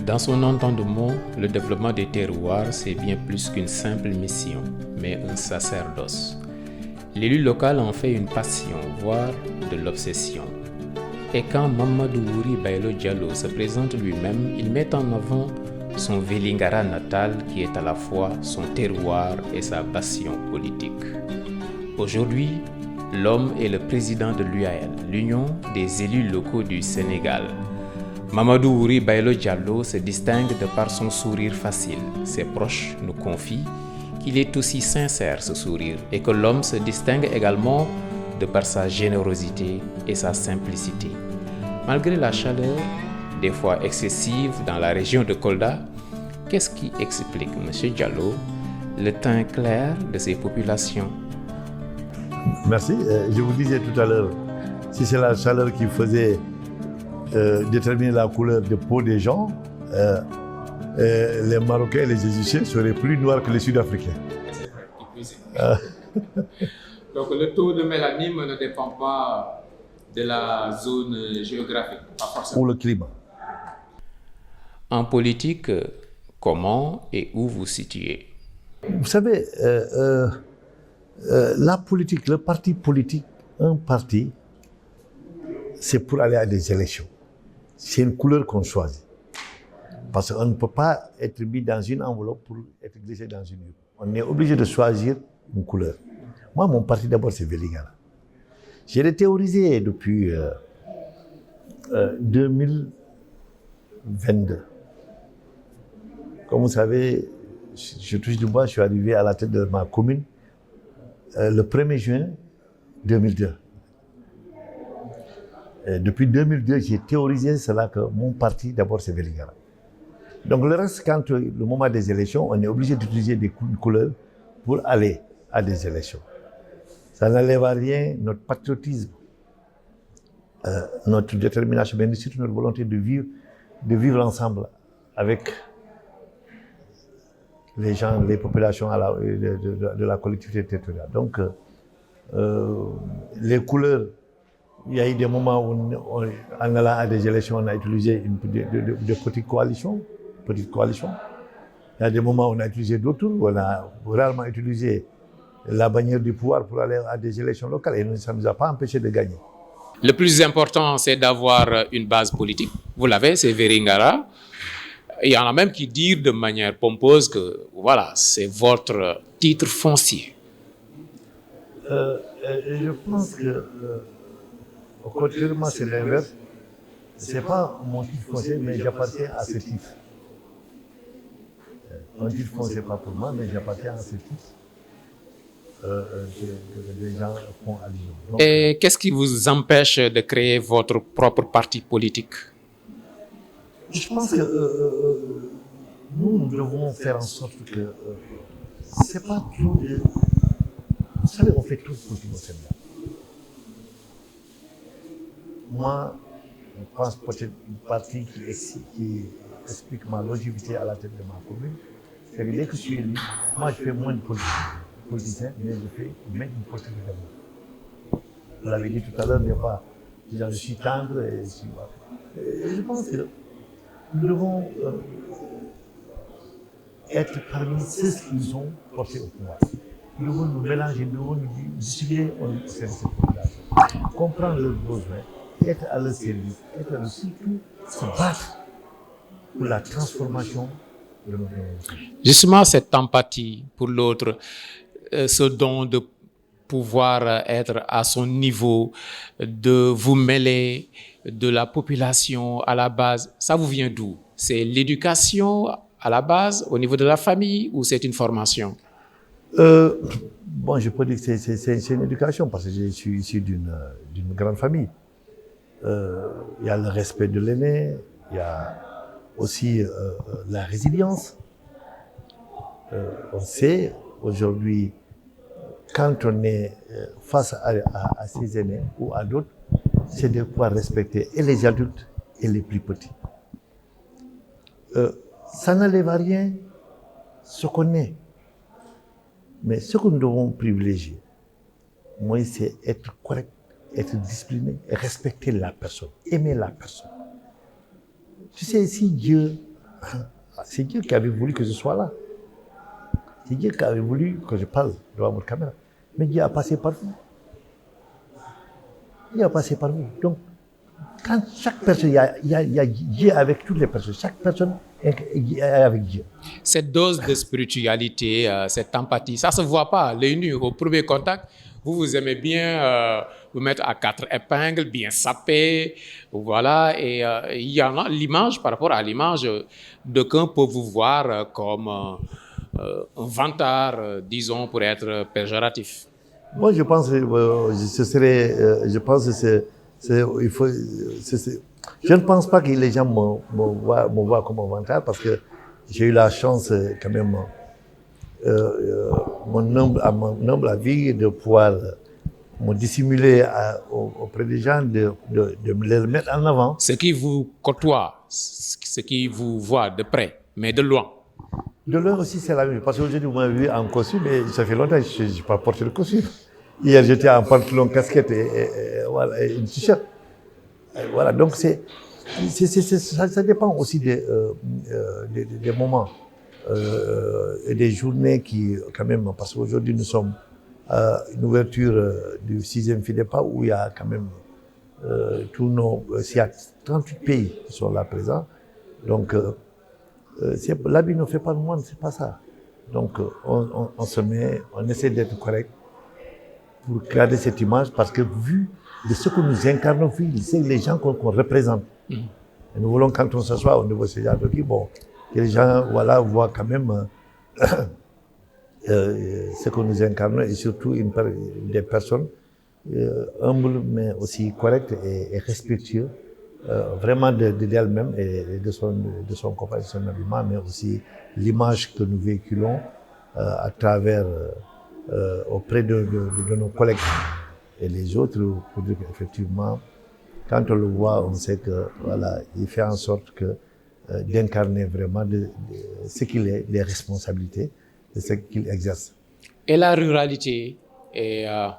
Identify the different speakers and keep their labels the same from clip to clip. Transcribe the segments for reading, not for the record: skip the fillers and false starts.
Speaker 1: Dans son entendement, le développement des terroirs, c'est bien plus qu'une simple mission, mais un sacerdoce. L'élu local en fait une passion, voire de l'obsession. Et quand Mamadou Wuri Baylo Diallo se présente lui-même, il met en avant son Vélingara natal qui est à la fois son terroir et sa passion politique. Aujourd'hui, l'homme est le président de l'UAL, l'Union des élus locaux du Sénégal. Mamadou Wuri Baylo Diallo se distingue de par son sourire facile. Ses proches nous confient qu'il est aussi sincère ce sourire et que l'homme se distingue également de par sa générosité et sa simplicité. Malgré la chaleur, des fois excessive dans la région de Kolda, qu'est-ce qui explique, M. Diallo, le teint clair de ces populations?
Speaker 2: Merci. Je vous disais tout à l'heure, si c'est la chaleur qui faisait déterminer la couleur de peau des gens, les Marocains et les Égyptiens seraient plus noirs que les Sud-Africains.
Speaker 1: Donc le taux de mélanine ne dépend pas de la zone géographique, pas forcément.
Speaker 2: Ou le climat.
Speaker 1: En politique, comment et où vous situez?
Speaker 2: Vous savez, la politique, le parti politique, un parti, c'est pour aller à des élections. C'est une couleur qu'on choisit. Parce qu'on ne peut pas être mis dans une enveloppe pour être glissé dans une urne. On est obligé de choisir une couleur. Moi, mon parti d'abord, c'est Vélingara. J'ai été théorisé depuis 2022. Comme vous savez, je touche du bois, je suis arrivé à la tête de ma commune le 1er juin 2002. Et depuis 2002, j'ai théorisé cela que mon parti, d'abord, c'est Vélingara. Donc le reste, quand le moment des élections, on est obligé d'utiliser des couleurs pour aller à des élections. Ça n'enlève à rien notre patriotisme, notre détermination, mais surtout notre volonté de vivre ensemble avec les gens, les populations de la collectivité territoriale. Donc, les couleurs, il y a eu des moments où, en allant à des élections, on a utilisé de petites coalitions. Il y a des moments où on a utilisé d'autres, où on a rarement utilisé la bannière du pouvoir pour aller à des élections locales et ça ne nous a pas empêché de gagner.
Speaker 1: Le plus important, c'est d'avoir une base politique. Vous l'avez, c'est Vélingara. Il y en a même qui disent de manière pompeuse que voilà, c'est votre titre foncier.
Speaker 2: Je pense que, contrairement, c'est l'inverse. Ce n'est pas mon titre foncier, mais j'appartiens à ce titre. Un titre foncier, pas pour moi, mais j'appartiens à ce titre. Que les gens font allusion. Donc,
Speaker 1: et qu'est-ce qui vous empêche de créer votre propre parti politique?
Speaker 2: Je pense que nous devons faire en sorte que c'est pas trop de... Vous savez, on fait tout politique au Sénégal. Moi, je pense peut-être une partie qui explique ma longévité à la tête de ma commune, c'est que dès que je suis élu, moi je fais moins de politicien, mais je fais même une politique de développement. Vous l'avez dit tout à l'heure, je suis tendre et je pense que nous devons être parmi ceux qui nous ont portés au pouvoir. Nous devons nous mélanger, nous devons nous distribuer au sein de cette population, comprendre leurs besoins, être à leur service, surtout se battre pour la transformation de notre pays.
Speaker 1: Justement, cette empathie pour l'autre, ce don de pouvoir être à son niveau, de vous mêler de la population à la base, ça vous vient d'où? C'est l'éducation à la base, au niveau de la famille, ou c'est une formation?
Speaker 2: Bon, je peux dire que c'est une éducation, parce que je suis issu d'une grande famille. Il y a le respect de l'aîné, il y a aussi la résilience. On sait aujourd'hui, quand on est face à ses aînés ou à d'autres, c'est de pouvoir respecter et les adultes et les plus petits. Ça n'enlève à rien ce qu'on est. Mais ce que nous devons privilégier, moi, c'est être correct, être discipliné, respecter la personne, aimer la personne. Tu sais, si Dieu C'est Dieu qui avait voulu que je sois là. C'est Dieu qui avait voulu que je parle devant votre caméra. Mais Dieu a passé par vous. Dieu a passé par vous. Donc, quand chaque personne, il y a Dieu avec toutes les personnes. Chaque personne est avec Dieu.
Speaker 1: Cette dose de spiritualité, cette empathie, ça ne se voit pas à l'œil nu. Au premier contact, vous aimez bien vous mettre à quatre épingles, bien sapé, voilà. Et il y en a l'image, par rapport à l'image, d'aucuns peuvent vous voir comme un vantard, disons, pour être péjoratif.
Speaker 2: Moi, je pense que ce serait, je pense que il faut, je ne pense pas que les gens me voient comme un vantard parce que j'ai eu la chance quand même, mon humble avis, de pouvoir me dissimuler auprès des gens, de les mettre en avant.
Speaker 1: Ce qui vous côtoie, ce qui vous voit de près, mais de loin.
Speaker 2: De loin aussi, c'est la même. Parce qu'aujourd'hui, vous m'avez vu en costume, et ça fait longtemps que je n'ai pas porté le costume. Hier, j'étais en pantalon, casquette voilà, et une t-shirt. Voilà, donc ça dépend aussi des moments et des journées qui, quand même, parce qu'aujourd'hui, nous sommes à une ouverture du 6e FIDEPA où il y a quand même il y a 38 pays qui sont là présents. Donc, l'habit ne fait pas le moine, c'est pas ça. Donc, on se met, on essaie d'être correct pour garder cette image parce que vu de ce que nous incarnons, c'est les gens qu'on représente. Et nous voulons, quand on s'assoit au niveau de ces gens, bon, que les gens voilà, voient quand même ce que nous incarnons et surtout des personnes humbles mais aussi correctes et respectueuses. Vraiment d'elle-même et de son compagnon, de son habillement, mais aussi l'image que nous véhiculons à travers, auprès de nos collègues et les autres, pour dire qu'effectivement, quand on le voit, on sait que voilà, il fait en sorte d'incarner vraiment ce qu'il est, les responsabilités de ce qu'il exerce.
Speaker 1: Et la ruralité,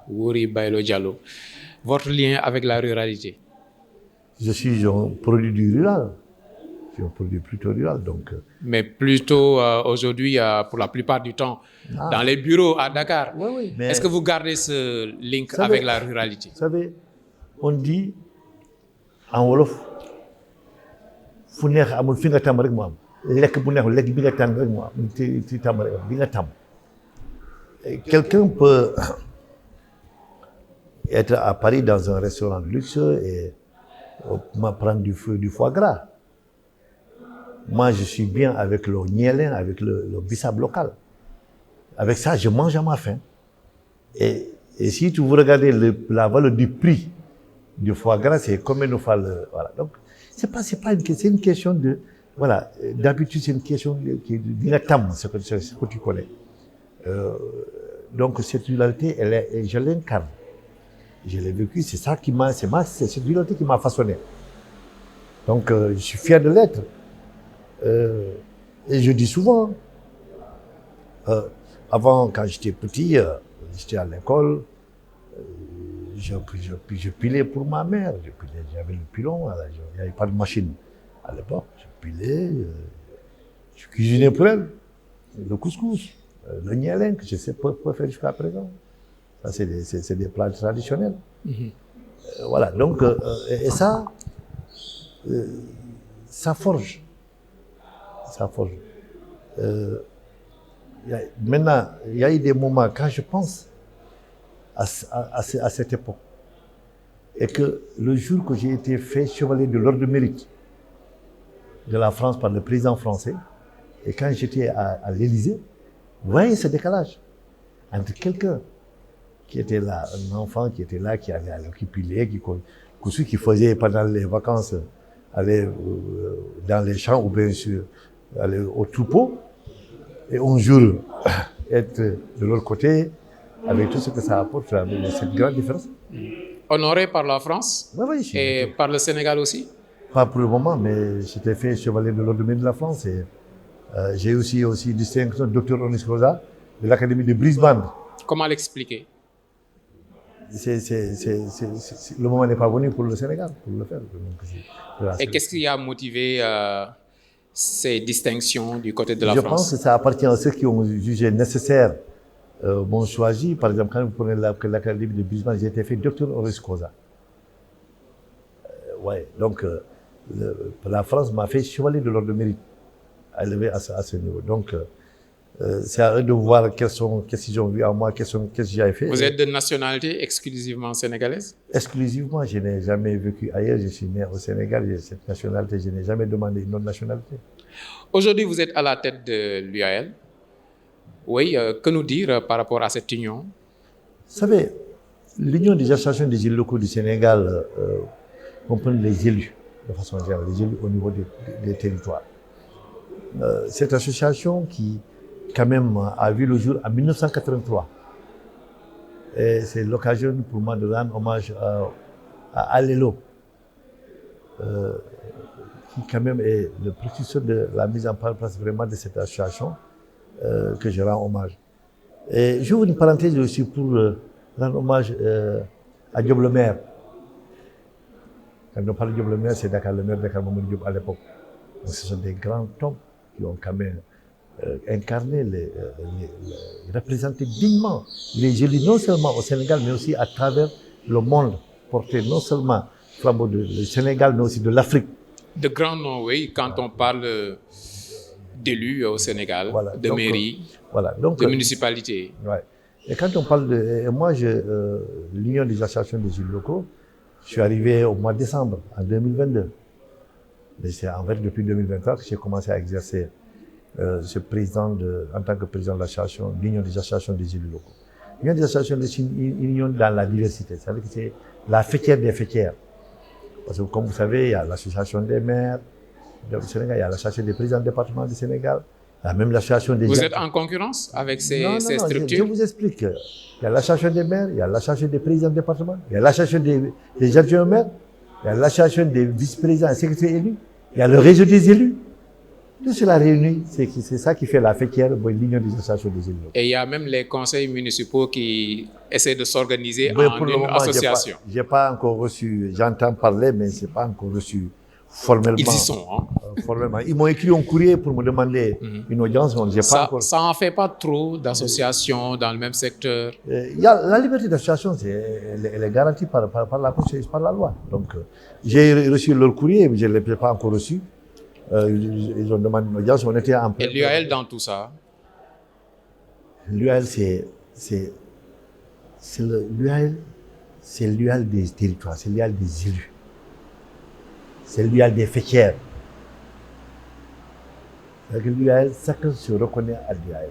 Speaker 1: Wuri Baylo Diallo, votre lien avec la ruralité?
Speaker 2: Je suis un produit du rural. Je suis un produit plutôt rural, donc.
Speaker 1: Mais plutôt aujourd'hui, pour la plupart du temps, dans les bureaux à Dakar.
Speaker 2: Oui, mais
Speaker 1: est-ce que vous gardez ce link avec la ruralité?
Speaker 2: Vous savez, on dit en wolof, fu neex amul fi nga tam rek mo am. Lekk bu neexul lekk bi nga tam rek mo am. Ci tam rek bi nga tam. Quelqu'un peut être à Paris dans un restaurant de luxe et prendre du foie gras. Moi, je suis bien avec le nielin, avec le bissap local. Avec ça, je mange à ma faim. Et si vous regardez la valeur du prix du foie gras, c'est combien de fois voilà. Donc, c'est une question de, voilà, d'habitude, c'est une question de tam, ce que tu connais. Donc, cette dualité, je l'incarne. Je l'ai vécu, c'est cette dualité qui m'a façonné. Donc, je suis fier de l'être. Et je dis souvent, avant, quand j'étais petit, j'étais à l'école, je pilais pour ma mère. J'avais le pilon, il n'y avait pas de machine à l'époque. Je pilais, je cuisinais pour elle, le couscous, le nielin que je sais pas faire jusqu'à présent. Ça, c'est des plats traditionnels. Voilà, donc, et ça, ça forge. Ça forge. Maintenant, il y a eu des moments, quand je pense à cette époque, et que le jour que j'ai été fait chevalier de l'ordre de mérite de la France par le président français, et quand j'étais à l'Élysée, vous voyez ce décalage entre quelqu'un qui était là, un enfant qui était là, qui allait à l'occupilé, qui faisait pendant les vacances, aller dans les champs ou bien sûr aller au troupeau, et un jour être de l'autre côté, avec tout ce que ça apporte, cette grande différence.
Speaker 1: Honoré par la France et par le Sénégal aussi?
Speaker 2: Pas pour le moment, mais j'étais fait chevalier de l'ordre de la France et j'ai aussi distinction de docteur honoris causa de l'Académie de Brisbane.
Speaker 1: Comment l'expliquer?
Speaker 2: Le moment n'est pas venu pour le Sénégal, pour le faire.
Speaker 1: Et qu'est-ce qui a motivé ces distinctions du côté de la
Speaker 2: Je
Speaker 1: France?
Speaker 2: pense que ça appartient à ceux qui ont jugé nécessaire m'ont choisi. Par exemple, quand vous prenez l'Académie de Brisbane, j'ai été fait docteur honoris causa. Ouais, donc la France m'a fait chevalier de l'ordre de mérite, élevé à ce niveau. Donc, c'est à eux de voir qu'est-ce qu'ils ont vu en moi, qu'est-ce que j'ai fait.
Speaker 1: Vous êtes de nationalité exclusivement sénégalaise?
Speaker 2: Exclusivement, je n'ai jamais vécu ailleurs. Je suis né au Sénégal, j'ai cette nationalité, je n'ai jamais demandé une autre nationalité.
Speaker 1: Aujourd'hui, vous êtes à la tête de l'UAL. Oui, que nous dire par rapport à cette union?
Speaker 2: Vous savez, l'Union des associations des élus locaux du Sénégal comprend les élus, de façon générale, les élus au niveau des territoires. Cette association qui, quand même, a vu le jour en 1983. Et c'est l'occasion pour moi de rendre hommage à Alelo, qui quand même est le précurseur de la mise en place vraiment de cette association, que je rends hommage. Et j'ouvre une parenthèse aussi pour rendre hommage à Diop le maire. Quand on parle de Diop le maire, c'est Dakar le maire, Dakar Mamadou Diop à l'époque. Donc ce sont des grands hommes qui ont quand même incarné, représenté dignement les élus, non seulement au Sénégal, mais aussi à travers le monde, porté non seulement le flambeau du Sénégal, mais aussi de l'Afrique.
Speaker 1: De grands noms, oui, quand on parle d'élus au Sénégal,
Speaker 2: Voilà.
Speaker 1: de mairie,
Speaker 2: Donc,
Speaker 1: de municipalité.
Speaker 2: Ouais. Et quand on parle de... moi, l'Union des associations des élus locaux, je suis arrivé au mois de décembre, en 2022. Mais c'est en fait depuis 2023 que j'ai commencé à exercer en tant que président de l'association, l'Union des associations des élus locaux. L'Union des associations, c'est une union dans la diversité. C'est-à-dire que c'est la fêtière des fêtières. Parce que comme vous savez, il y a l'association des maires du Sénégal, il y a l'association des présidents de département du Sénégal, il y a même l'association des...
Speaker 1: Vous êtes en concurrence avec ces structures?
Speaker 2: Je vous explique. Il y a l'association des maires, il y a l'association des présidents de département, il y a l'association des adjoints maires, il y a l'association des vice-présidents et secrétaires élus, il y a le réseau des élus. Tout cela réuni, c'est ça qui fait la fêtière de l'Union des associations des élus.
Speaker 1: Et il y a même les conseils municipaux qui essaient de s'organiser en une association.
Speaker 2: J'ai pas encore reçu, j'entends parler, mais c'est pas encore reçu formellement.
Speaker 1: Ils y sont, hein?
Speaker 2: Formellement. Ils m'ont écrit un courrier pour me demander une audience, mais j'ai pas encore.
Speaker 1: Ça en fait pas trop d'associations dans le même secteur?
Speaker 2: Il y a la liberté d'association, elle est garantie par la Constitution, par la loi. Donc, j'ai reçu leur courrier, mais je ne l'ai pas encore reçu. Ils ont demandé une audience, on était en...
Speaker 1: Et l'UAL dans tout ça?
Speaker 2: L'UAL, c'est l'UAL des territoires, c'est l'UAL des élus. C'est l'UAL des fêtières. L'UAL, chacun se reconnaît à l'UAL.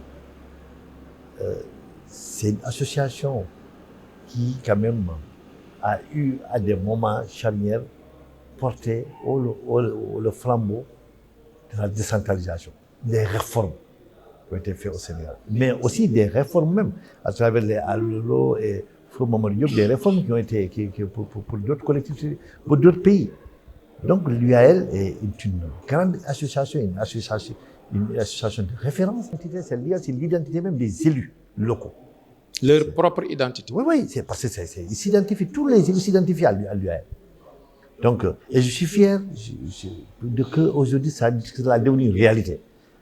Speaker 2: C'est une association qui, quand même, a eu à des moments charnières porté le flambeau de la décentralisation, des réformes qui ont été faites au Sénégal, mais aussi des réformes même à travers les Alolo et Fou Mamadou Diop, des réformes qui ont été pour d'autres collectivités, pour d'autres pays. Donc l'UAL est une grande association, une association de référence. C'est l'identité même des élus locaux.
Speaker 1: Leur propre identité.
Speaker 2: Oui, c'est parce que ils s'identifient, tous les élus s'identifient à l'UAL. Donc, et je suis fier de qu'aujourd'hui, ça a devenu une réalité.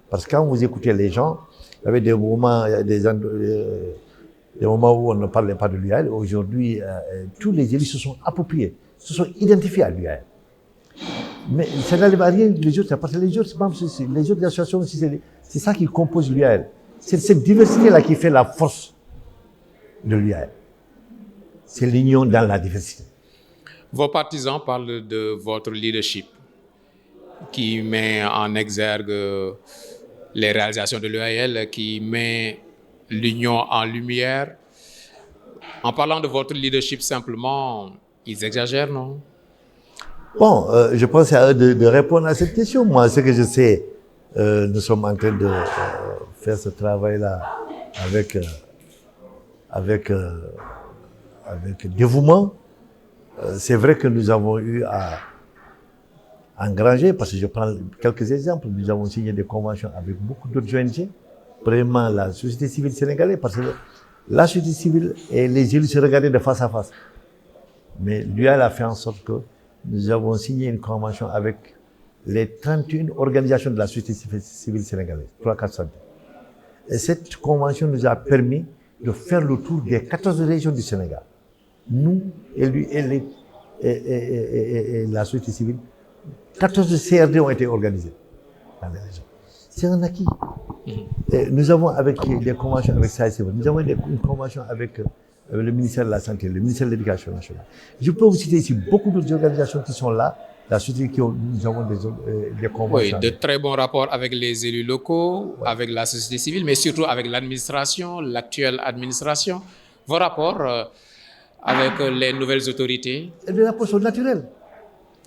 Speaker 2: Parce que quand vous écoutez les gens, il y avait des moments où on ne parlait pas de l'UAL. Aujourd'hui, tous les élus se sont appropriés, se sont identifiés à l'UAL. Mais ça n'arrive à rien les autres, parce que les autres associations, c'est ça qui compose l'UAL. C'est cette diversité-là qui fait la force de l'UAL. C'est l'union dans la diversité.
Speaker 1: Vos partisans parlent de votre leadership qui met en exergue les réalisations de l'UAL, qui met l'union en lumière. En parlant de votre leadership simplement, ils exagèrent, non?
Speaker 2: Bon, je pense à eux de répondre à cette question. Moi, ce que je sais, nous sommes en train de faire ce travail-là avec dévouement. C'est vrai que nous avons eu à engranger, parce que je prends quelques exemples, nous avons signé des conventions avec beaucoup d'autres ONG, vraiment la société civile sénégalaise, parce que la société civile et les élus se regardaient de face à face. Mais l'UAL a fait en sorte que nous avons signé une convention avec les 31 organisations de la société civile sénégalaise, 300-400. Et cette convention nous a permis de faire le tour des 14 régions du Sénégal. Nous et la société civile, 14 CRD ont été organisés dans les régions. C'est un acquis. Et nous avons avec des conventions avec SAES, nous avons une convention avec le ministère de la Santé, le ministère de l'Éducation nationale. Je peux vous citer ici beaucoup d'autres organisations qui sont là, la société nous avons des conventions.
Speaker 1: Oui, de très bons rapports avec les élus locaux, avec la société civile, mais surtout avec l'administration, l'actuelle administration. Vos rapports avec les nouvelles autorités?
Speaker 2: Les rapports sont naturels.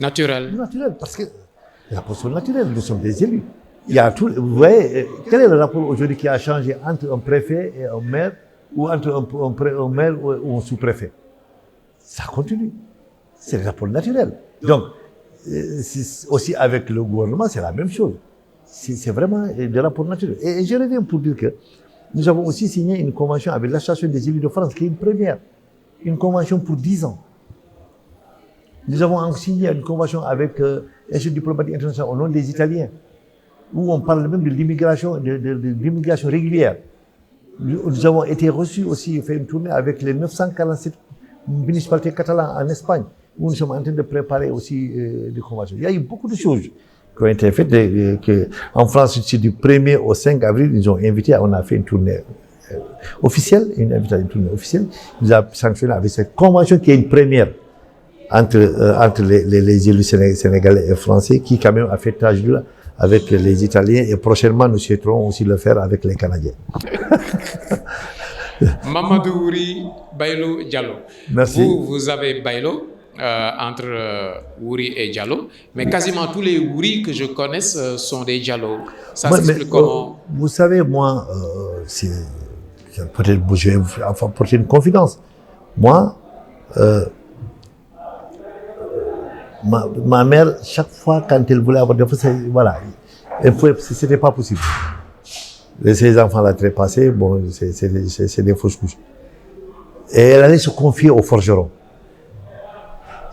Speaker 1: Naturels.
Speaker 2: Naturels, parce que les rapports sont naturels, nous sommes des élus. Il y a tout, vous voyez, quel est le rapport aujourd'hui qui a changé entre un préfet et un maire, ou entre un maire ou un sous-préfet? Ça continue. C'est le rapport naturel. Donc, aussi avec le gouvernement, c'est la même chose. C'est vraiment des rapports naturels. Et je reviens pour dire que nous avons aussi signé une convention avec l'Association des élus de France, qui est une première. Une convention pour 10 ans. Nous avons signé une convention avec l'Institut diplomatique international au nom des Italiens, où on parle même de l'immigration régulière. Nous avons été reçus aussi, fait une tournée avec les 947 municipalités catalanes en Espagne, où nous sommes en train de préparer aussi des conventions. Il y a eu beaucoup de choses qui ont été faites. En France, c'est du 1er au 5 avril, ils ont invité, on a fait une tournée officielle, une tournée officielle. Ils ont sanctionné avec cette convention qui est une première entre les élus sénégalais et français, qui quand même a fait tâche d'huile avec les Italiens, et prochainement nous souhaiterons aussi le faire avec les Canadiens.
Speaker 1: Mamadou Wuri Baylo Diallo.
Speaker 2: Merci.
Speaker 1: Vous avez Baylo entre Wuri et Diallo, mais quasiment tous les Wuri que je connaisse sont des Diallo. Ça s'explique comment?
Speaker 2: Vous savez, moi, peut-être je vais vous apporter une confidence. Moi, ma mère, chaque fois quand elle voulait avoir des enfants, voilà, c'était pas possible. Ces enfants-là trépassés, bon, c'est des fausses couches. Et elle allait se confier aux forgerons.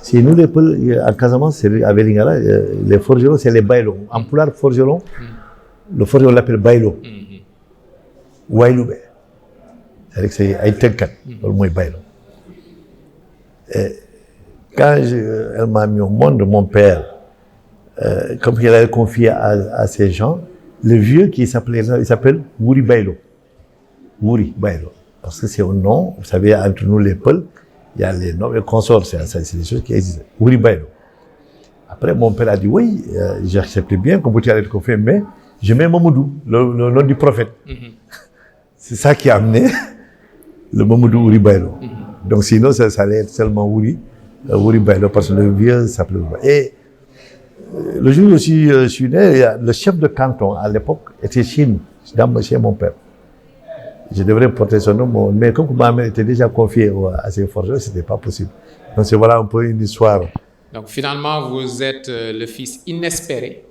Speaker 2: Si nous, les Peuls, en Casamance, à Vélingara, les forgerons, c'est les baïlos. En pulaar, forgeron, le forgeron l'appelle baïlo. Wayloube. C'est-à-dire que c'est un tëggkat, le mot baïlo. Quand elle m'a mis au monde, mon père, comme il avait confié à ces gens, le vieux il s'appelle Wuri Baylo. Wuri Baylo. Parce que c'est un nom, vous savez, entre nous les Peuls, il y a les noms, les consorts, c'est des choses qui existent. Wuri Baylo. Après, mon père a dit, oui, j'accepte bien qu'on peut aller confier, mais je mets Mamadou, le nom du prophète. C'est ça qui a amené le Mamadou Wuri Baylo. Donc sinon, ça allait être seulement Wuri Baylo, parce que le vieux s'appelait Wuri. Et le jour où je suis né, le chef de canton à l'époque était chez mon père. Je devrais porter son nom, mais comme ma mère était déjà confiée à ses forgerons, ce n'était pas possible. Donc c'est voilà un peu une histoire.
Speaker 1: Donc finalement, vous êtes le fils inespéré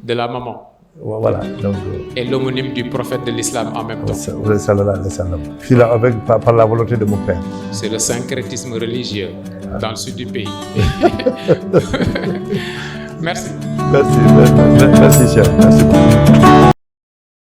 Speaker 1: de la maman.
Speaker 2: Voilà. Donc,
Speaker 1: et l'homonyme du prophète de l'islam en même temps.
Speaker 2: Par la volonté de mon père.
Speaker 1: C'est le syncrétisme religieux dans le sud du pays. Merci.
Speaker 2: Merci, cher. Merci beaucoup.